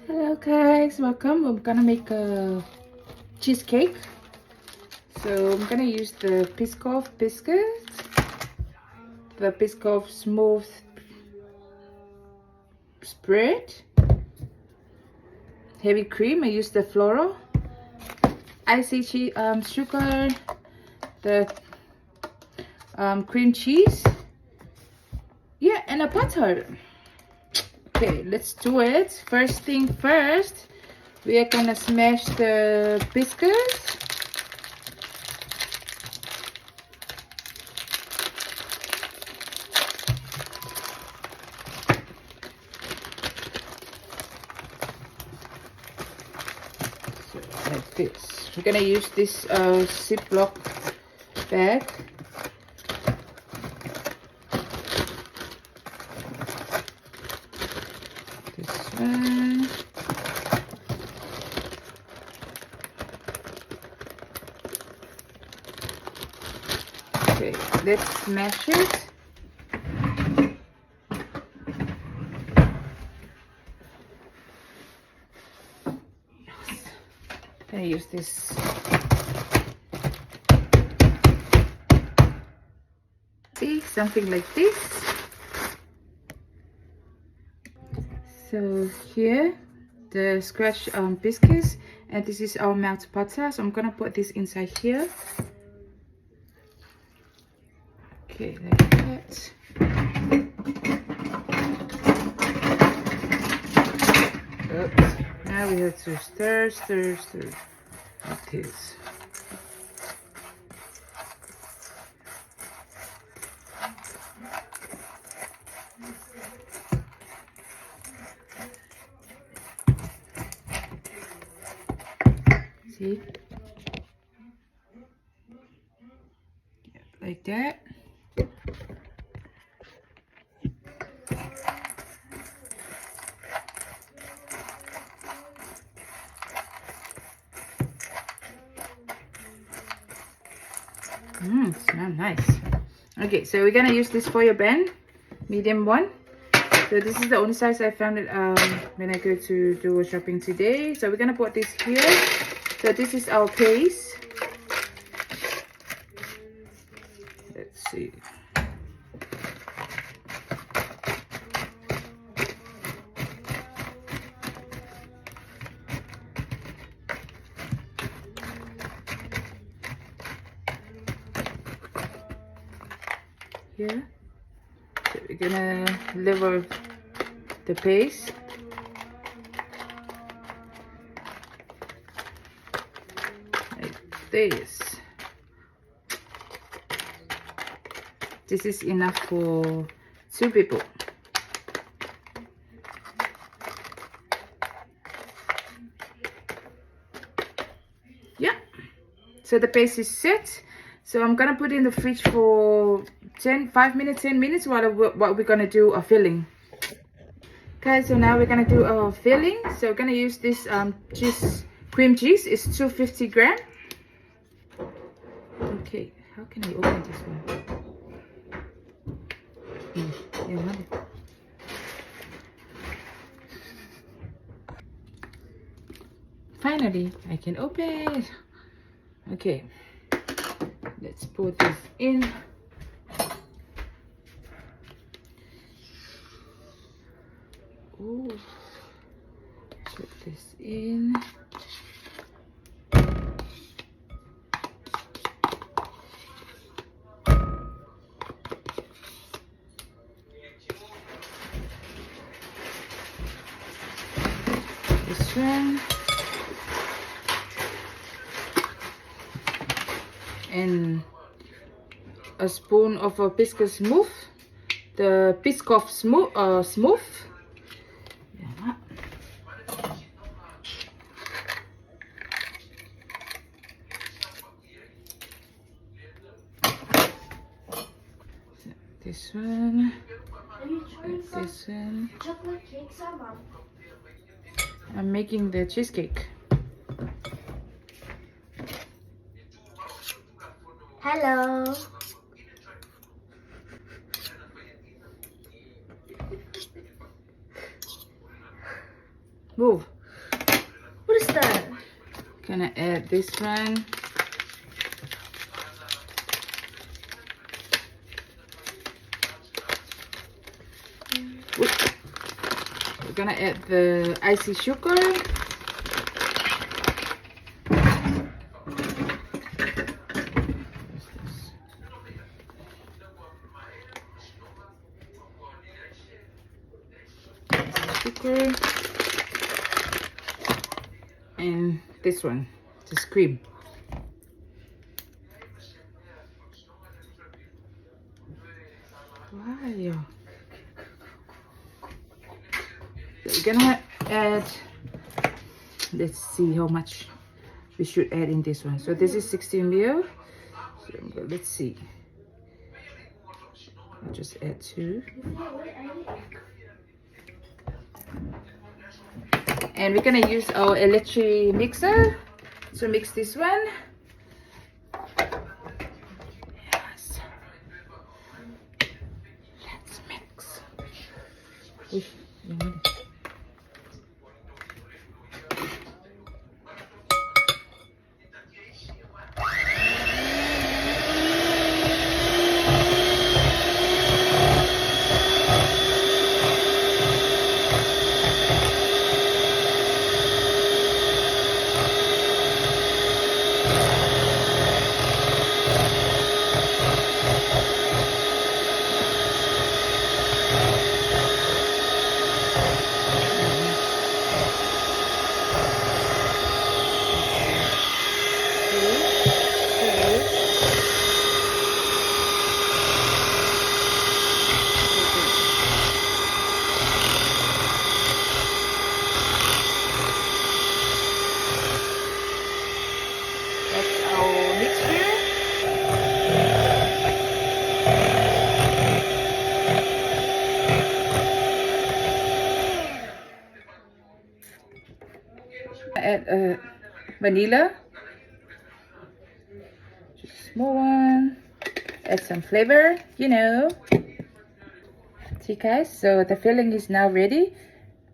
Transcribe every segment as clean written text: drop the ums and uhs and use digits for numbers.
Hello guys, welcome. We're gonna make a cheesecake. So I'm gonna use the Biscoff biscuits, the Biscoff smooth spread, heavy cream. I use the floral, icy sugar, the cream cheese, yeah, and a butter. Okay, let's do it. First thing first, we are gonna smash the biscuits. So, like this. We're gonna use this Ziploc bag. This one. Okay, let's smash it. I use this something like this. So here the scratch biscuits, and this is our melted butter, so I'm gonna put this inside here. Okay, like that. Oops. Now we have to stir like this. See? Yeah, like that. Smells nice. Okay, so we're gonna use this foil pan, medium one. So this is the only size I found it when I go to do shopping today. So we're gonna put this here. So this is our paste. Let's see. Here. So we're gonna level the paste. Like this. This is enough for 2 people. Yeah. So the paste is set. So I'm gonna put it in the fridge for 5 minutes, 10 minutes while what we're gonna do a filling. Okay, so now we're gonna do a filling. So we're gonna use this cream cheese. It's 250 grams. Okay, how can I open this one? Finally, I can open it. Okay, let's put this in. Ooh. Put this in. This one. And a spoon of a biscuit smooth. The Biscoff smooth. Yeah. This one. This one. Chocolate cakes are mom. I'm making the cheesecake. Hello. Move. What is that? Gonna add this one. We're gonna add the icy sugar. Sugar. And this one, this cream. Wow. So we're gonna add, let's see how much we should add in this one. So this is 16 ml. So let's see. I'll just add 2. And we're gonna use our electric mixer to mix this one. Yes. Let's mix. Uy, that's our mixture. Add vanilla, just a small one. Add some flavor, you know. See guys, so the filling is now ready.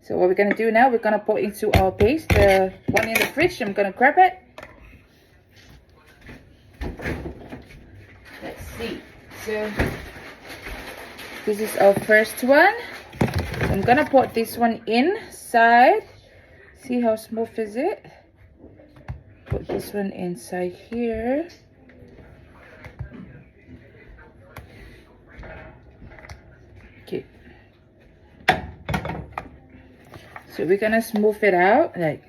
So what we're gonna do now, we're gonna pour into our paste, the one in the fridge. I'm gonna grab it. Let's see. So this is our first one. I'm gonna put this one inside. See how smooth is it? Put this one inside here. Okay. So we're gonna smooth it out like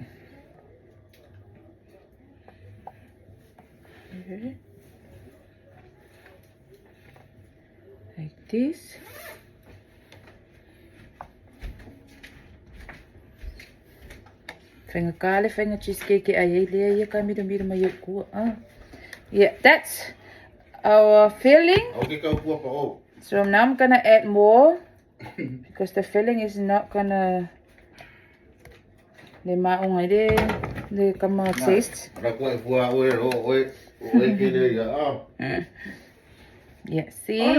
here. Like this. Finger cheesecake yeah, that's our filling. So now I'm gonna add more because the filling is not gonna the come out taste. Yeah, see?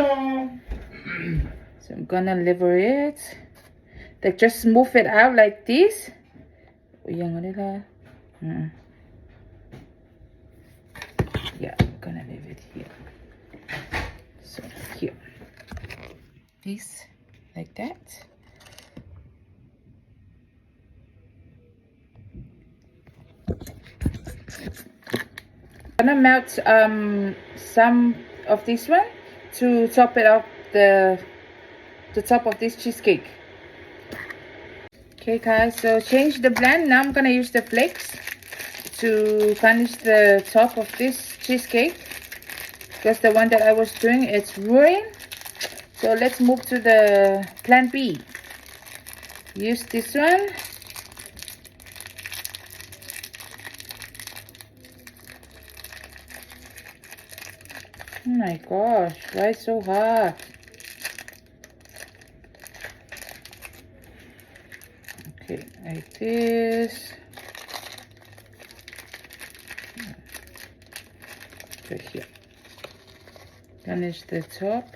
So I'm gonna lever it. Like just smooth it out like this. Yeah, I'm gonna leave it here. So here. This like that. I'm gonna melt some of this one to top it up the top of this cheesecake. Okay guys, so change the blend. Now I'm gonna use the flakes to garnish the top of this cheesecake because the one that I was doing, it's ruined. So let's move to the plan B. Use this one. Oh my gosh, why so hard? Okay, like this. Right here. Finish the top.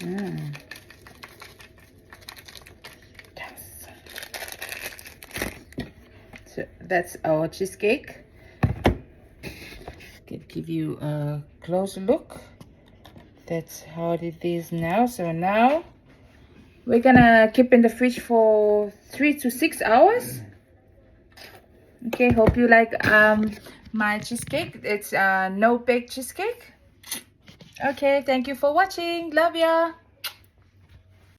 Mm. Yes. So that's our cheesecake. Can give you a closer look. That's how it is now. So now we're gonna keep in the fridge for 3 to 6 hours. Okay, hope you like my cheesecake. It's no bake cheesecake. Okay, thank you for watching. Love ya.